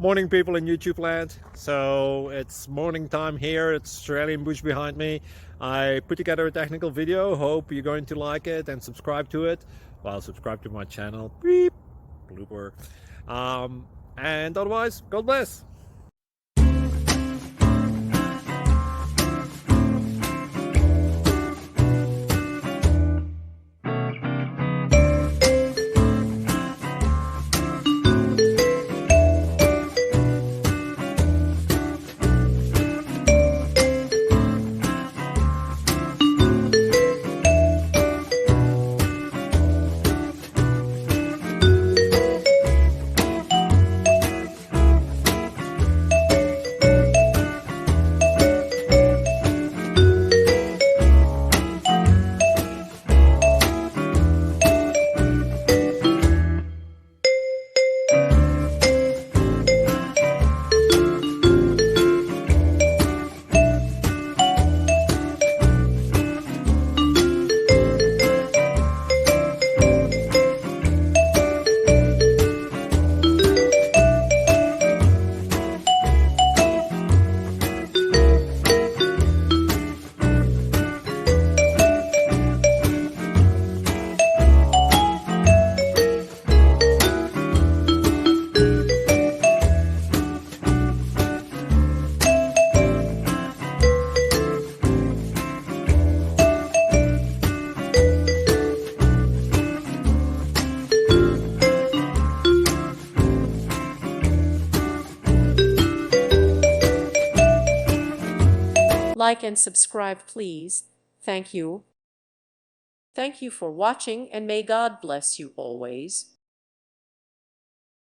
Morning, people in YouTube land. So it's morning time here. It's Australian bush behind me. I put together a technical video. Hope you're going to like it and subscribe to it. Well, subscribe to my channel. Beep, blooper. And otherwise, God bless. Like and subscribe, please. Thank you. Thank you for watching, and may God bless you always.